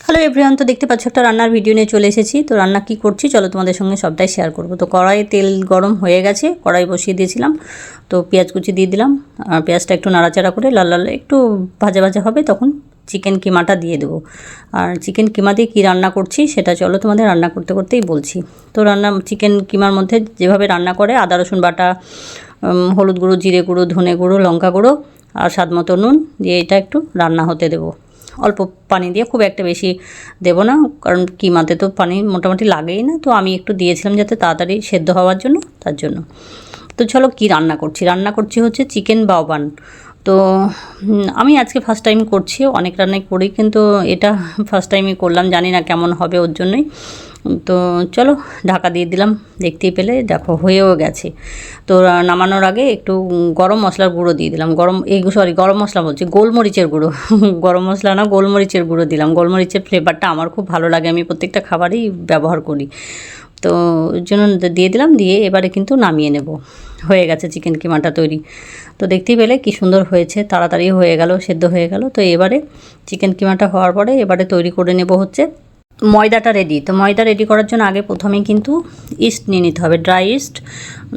Hello everyone, তো দেখতে পাচ্ছ একটা রান্নার ভিডিও নিয়ে চলে এসেছি। তো রান্না কি করছি চলো তোমাদের সঙ্গে সবটাই শেয়ার করব। তো কড়াই তেল গরম হয়ে গেছে, কড়াই বসিয়ে দিয়েছিলাম। তো পেঁয়াজ কুচি দিয়ে দিলাম, আর পেঁয়াজটা একটু নাড়াচাড়া করে লাল লাল একটু ভাজা ভাজা হবে, তখন চিকেন কিমাটা দিয়ে দেবো। আর চিকেন কিমা দিয়ে কী রান্না করছি সেটা চলো তোমাদের রান্না করতে করতেই বলছি। তো চিকেন কিমার মধ্যে যেভাবে রান্না করে আদা রসুন বাটা, হলুদ গুঁড়ো, জিরে গুঁড়ো, ধনে গুঁড়ো, লঙ্কা গুঁড়ো আর স্বাদ মতো নুন দিয়ে এটা একটু রান্না হতে দেবো। অল্প পানি দিয়ে, খুব একটা বেশি দেবো না, কারণ কিমাতে তো পানি মোটামুটি লাগেই না। তো আমি একটু দিয়েছিলাম যাতে তাড়াতাড়ি সেদ্ধ হওয়ার জন্য, তার জন্য। তো চলো কি রান্না করছি হচ্ছে চিকেন বাওবান। তো আমি আজকে ফার্স্ট টাইম করছি, অনেক রান্নাই করি কিন্তু এটা ফার্স্ট টাইমই করলাম, জানি না কেমন হবে, ওর জন্যই। তো চলো ঢাকা দিয়ে দিলাম, দেখতেই পেলে দেখো হয়েও গেছে। তো নামানোর আগে একটু গরম মশলার গুঁড়ো দিয়ে দিলাম, গরম মশলা বলছি, গোলমরিচের গুঁড়ো গরম মশলা না, গোলমরিচের গুঁড়ো দিলাম। গোলমরিচের ফ্লেভারটা আমার খুব ভালো লাগে, আমি প্রত্যেকটা খাবারেই ব্যবহার করি। তো ওই জন্য দিয়ে দিলাম, দিয়ে এবারে কিন্তু নামিয়ে নেব। হয়ে গেছে চিকেন কিমাটা তৈরি। তো দেখতেই পেলে কি সুন্দর হয়েছে, তাড়াতাড়ি হয়ে গেল, সেদ্ধ হয়ে গেল। তো এবারে চিকেন কিমাটা হওয়ার পরে এবারে তৈরি করে নেব হচ্ছে ময়দাটা রেডি। তো ময়দা রেডি করার জন্য আগে প্রথমেই কিন্তু ইস্ট নিয়ে নিতে হবে, ড্রাই ইস্ট।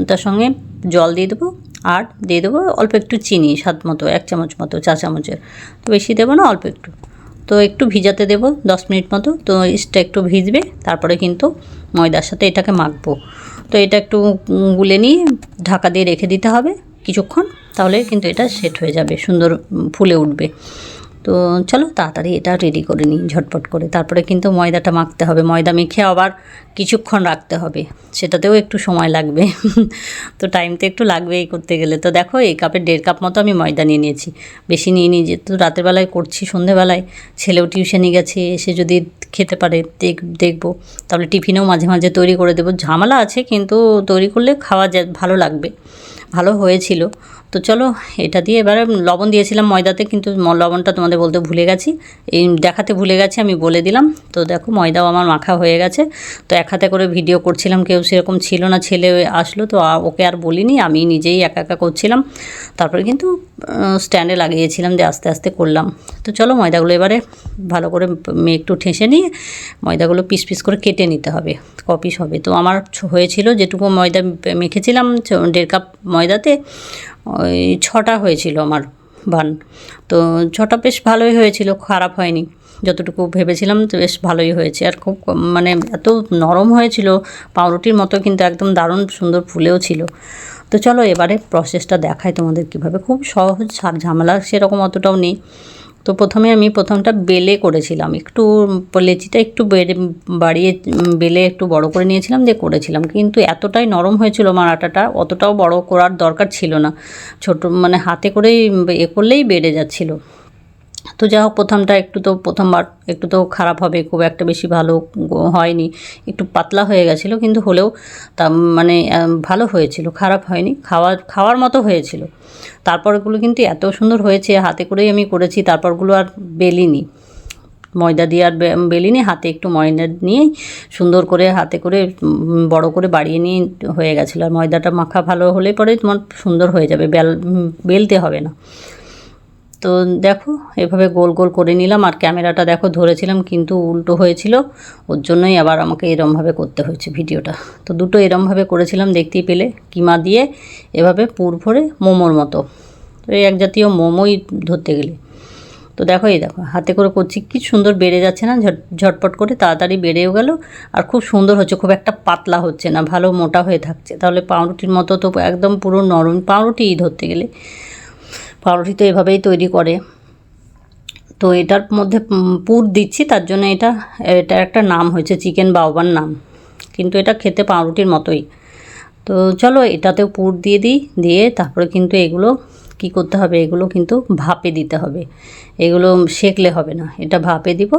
তার সঙ্গে জল দিয়ে দেবো, আর দিয়ে দেবো অল্প একটু চিনি, স্বাদ মতো, 1 চামচ মতো, 4 চামচের। তো বেশি দেবো না, অল্প একটু। তো একটু ভিজাতে দেবো 10 মিনিট মতো। তো ইস্টটা একটু ভিজবে, তারপরে কিন্তু ময়দার সাথে এটাকে মাখবো। তো এটা একটু গুলে নিয়ে ঢাকা দিয়ে রেখে দিতে হবে কিছুক্ষণ, তাহলে কিন্তু এটা সেট হয়ে যাবে, সুন্দর ফুলে উঠবে। তো চলো তাড়াতাড়ি এটা রেডি করে নিই ঝটপট করে। তারপরে কিন্তু ময়দাটা মাখতে হবে, ময়দা মেখে আবার কিছুক্ষণ রাখতে হবে, সেটাতেও একটু সময় লাগবে তো টাইম তো একটু লাগবেই করতে গেলে। তো দেখো এই কাপের 1.5 কাপ মতো আমি ময়দা নিয়ে নিয়েছি, বেশি নিয়ে নিই, যেহেতু রাতের বেলায় করছি, সন্ধেবেলায় ছেলেও টিউশনে গেছে, এসে যদি খেতে পারে দেখবো, তাহলে টিফিনেও মাঝে মাঝে তৈরি করে দেবো। ঝামেলা আছে কিন্তু তৈরি করলে খাওয়া ভালো লাগবে, ভালো হয়েছিল। তো চলো এটা দিয়ে এবারে লবণ দিয়েছিলাম ময়দাতে, কিন্তু লবণটা তোমাদের বলতে ভুলে গেছি, এই দেখাতে ভুলে গেছি, আমি বলে দিলাম। তো দেখো ময়দাও আমার মাখা হয়ে গেছে। তো এক হাতে করে ভিডিও করছিলাম, কেউ সেরকম ছিল না, ছেলে আসলো তো ওকে আর বলিনি, আমি নিজেই একা একা করছিলাম। তারপরে কিন্তু স্ট্যান্ডে লাগিয়েছিলাম, দিয়ে আস্তে আস্তে করলাম। তো চলো ময়দাগুলো এবারে ভালো করে একটু ঠেসে নিয়ে ময়দাগুলো পিস পিস করে কেটে নিতে হবে, কপিস হবে। তো আমার হয়েছিল যেটুকু ময়দা মেখেছিলাম 1.5 কাপ ময়দাতে, ওই 6টা হয়েছিল আমার বান। তো 6টা বেশ ভালোই হয়েছিল, খারাপ হয়নি, যতটুকু ভেবেছিলাম তো বেশ ভালোই হয়েছে। আর খুব মানে এত নরম হয়েছিল পাউরুটির মতো, কিন্তু একদম দারুণ সুন্দর ফুলেও ছিল। তো চলো এবারে প্রসেসটা দেখাই তোমাদের কীভাবে, খুব সহজ, ঝামেলা সেরকম অতটাও নেই। তো প্রথমটা বেলে করেছিলাম, একটু লেচিটা একটু বাড়িয়ে বেলে একটু বড় করে নিয়েছিলাম, দিয়ে করেছিলাম, কিন্তু এতটাই নরম হয়েছিল আমার আটাটা, অতটাও বড় করার দরকার ছিল না, ছোট মানে হাতে করেই করলেই বেড়ে যাচ্ছিল। তো যা হোক প্রথমবার একটু তো খারাপ হবে, খুব একটা বেশি ভালো হয়নি, একটু পাতলা হয়ে গেছিলো, কিন্তু হলেও তা মানে ভালো হয়েছিল, খারাপ হয়নি, খাওয়ার মতো হয়েছিল। তারপরগুলো কিন্তু এত সুন্দর হয়েছে, হাতে করেই আমি করেছি, তারপরগুলো আর বেলিনি, ময়দা দিয়ে আর বেলিনি, হাতে একটু ময়দা নিয়েই সুন্দর করে হাতে করে বড় করে বাড়িয়ে নিয়ে হয়ে গেছিলো। আর ময়দাটা মাখা ভালো হলে পরে তোমার সুন্দর হয়ে যাবে, বেলতে হবে না। তো দেখো এভাবে গোল গোল করে নিলাম, আর ক্যামেরাটা দেখো ধরেছিলাম কিন্তু উল্টো হয়েছিল, ওর জন্যই আবার আমাকে এরমভাবে করতে হয়েছে ভিডিওটা। তো দুটো এরমভাবে করেছিলাম, দেখতেই পেলে, কিমা দিয়ে এভাবে পুর ভরে মোমোর মতো, তো এই এক জাতীয় মোমোই ধরতে গেলে। তো দেখো এই দেখো হাতে করে করছি, কি সুন্দর বেড়ে যাচ্ছে না, ঝটপট করে তাড়াতাড়ি বেড়েও গেল, আর খুব সুন্দর হচ্ছে, খুব একটা পাতলা হচ্ছে না, ভালো মোটা হয়ে থাকছে। তাহলে পাউরুটির মতো তো একদম পুরো নরম পাউরুটিই ধরতে গেলে, পাউরুটি তো এভাবেই তৈরি করে। তো এটার মধ্যে পুর দিচ্ছি, তার জন্য এটার একটা নাম হয়েছে চিকেন বাওবান নাম, কিন্তু এটা খেতে পাউরুটির মতোই। তো চলো এটাতেও পুর দিয়ে তারপরে কিন্তু এগুলো কি করতে হবে, এগুলো কিন্তু ভাপে দিতে হবে, এগুলো সেঁকলে হবে না, এটা ভাপে দিব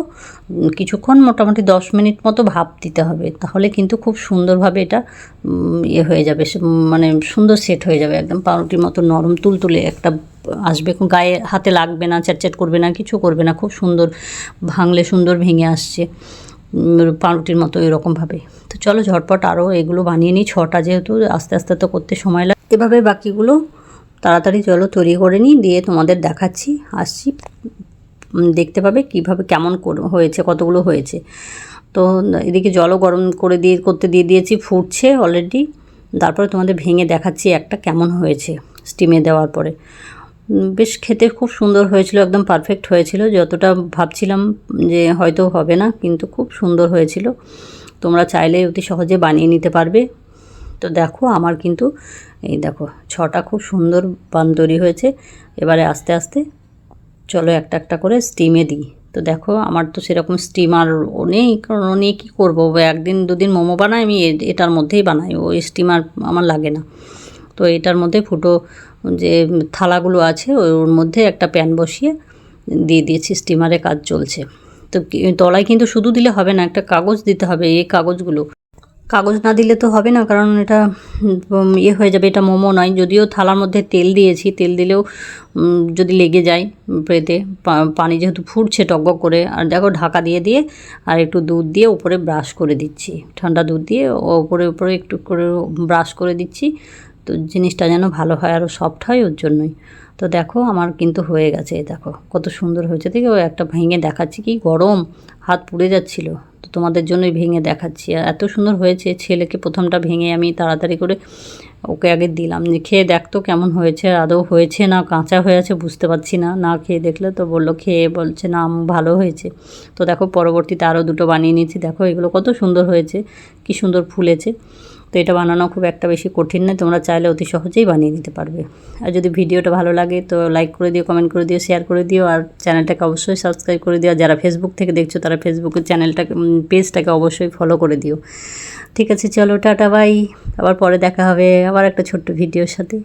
কিছুক্ষণ, মোটামুটি 10 মিনিট মতো ভাপ দিতে হবে, তাহলে কিন্তু খুব সুন্দরভাবে এটা হয়ে যাবে, মানে সুন্দর সেট হয়ে যাবে, একদম পাউরুটির মতো নরম তুলতুলে একটা আসবে, গায়ে হাতে লাগবে না, চ্যাটচ্যাট করবে না, কিছু করবে না, খুব সুন্দর ভাঙলে সুন্দর ভেঙে আসছে পাউরুটির মতো এরকমভাবে। তো চলো ঝটপট আরও এগুলো বানিয়ে নিই, 6টা যেহেতু, আস্তে আস্তে তো করতে সময় লাগে, এভাবে বাকিগুলো তাড়াতাড়ি চলো তৈরি করে নিই, দিয়ে তোমাদের দেখাচ্ছি, আসছি দেখতে পাবে কিভাবে কেমন হয়েছে, কতগুলো হয়েছে। তো এদিকে জলও গরম করতে দিয়ে দিয়েছি, ফুটছে অলরেডি। তারপরে তোমাদের ভেঙে দেখাচ্ছি একটা কেমন হয়েছে স্টিমে দেওয়ার পরে। বেশ খেতে খুব সুন্দর হয়েছিল, একদম পারফেক্ট হয়েছিল, যতটা ভাবছিলাম যে হয়তো হবে না, কিন্তু খুব সুন্দর হয়েছিল। তোমরা চাইলে অতি সহজে বানিয়ে নিতে পারবে। তো দেখো আমার কিন্তু এই দেখো 6টা খুব সুন্দর পান তৈরি হয়েছে। এবারে আস্তে আস্তে চলো একটা একটা করে স্টিমে দিই। তো দেখো আমার তো সেরকম স্টিমার নেই, কারণ ও নিয়ে কী করবো, একদিন দুদিন মোমো বানাই আমি, এটার মধ্যেই বানাই, ওই স্টিমার আমার লাগে না। তো এটার মধ্যে ফুটো যে থালাগুলো আছে ওর মধ্যে একটা প্যান বসিয়ে দিয়ে দিয়েছি, স্টিমারে কাজ চলছে। তো তলায় কিন্তু শুধু দিলে হবে না, একটা কাগজ দিতে হবে। এই কাগজ না দিলে তো হবে না, কারণ এটা হয়ে যাবে, এটা মোমো নয়। যদিও থালার মধ্যে তেল দিয়েছি, তেল দিলেও যদি লেগে যায় ব্রেডে, পানি যেহেতু ফুটছে টকবক করে। আর দেখো ঢাকা দিয়ে আর একটু দুধ দিয়ে উপরে ব্রাশ করে দিচ্ছি, ঠান্ডা দুধ দিয়ে উপরে একটু করে ব্রাশ করে দিচ্ছি। তো জিনিসটা যেন ভালো হয়, আরও সফট হয়, ওর জন্যই। তো দেখো আমার কিন্তু হয়ে গেছে, দেখো কত সুন্দর হয়েছে। দেখো একটা ভেঙে দেখাচ্ছি, কি গরম, হাত পুড়ে যাচ্ছিল। তো তোমাদের জন্যই ভেঙে দেখাচ্ছি। আর এত সুন্দর হয়েছে, ছেলেকে প্রথমটা ভেঙে আমি তাড়াতাড়ি করে ওকে আগে দিলাম যে খেয়ে দেখতো কেমন হয়েছে, আদৌ হয়েছে না কাঁচা হয়ে আছে বুঝতে পারছি না, না খেয়ে দেখলে। তো বললো, খেয়ে বলছে না ভালো হয়েছে। তো দেখো পরবর্তীতে আরও 2টো বানিয়ে নিয়েছি। দেখো এগুলো কত সুন্দর হয়েছে, কি সুন্দর ফুলেছে। তো এটা বানানো খুব একটা বেশি কঠিন নয়, তোমরা চাইলে অতি সহজেই বানিয়ে নিতে পারবে। আর যদি ভিডিওটা ভালো লাগে তো লাইক করে দিও, কমেন্ট করে দিও, শেয়ার করে দিও, আর চ্যানেলটাকে অবশ্যই সাবস্ক্রাইব করে দিও। যারা ফেসবুক থেকে দেখছো তারা ফেসবুকের পেজটাকে অবশ্যই ফলো করে দিও। ঠিক আছে, চলো টাটা বাই, আবার পরে দেখা হবে আবার একটা ছোট্ট ভিডিওর সাথে।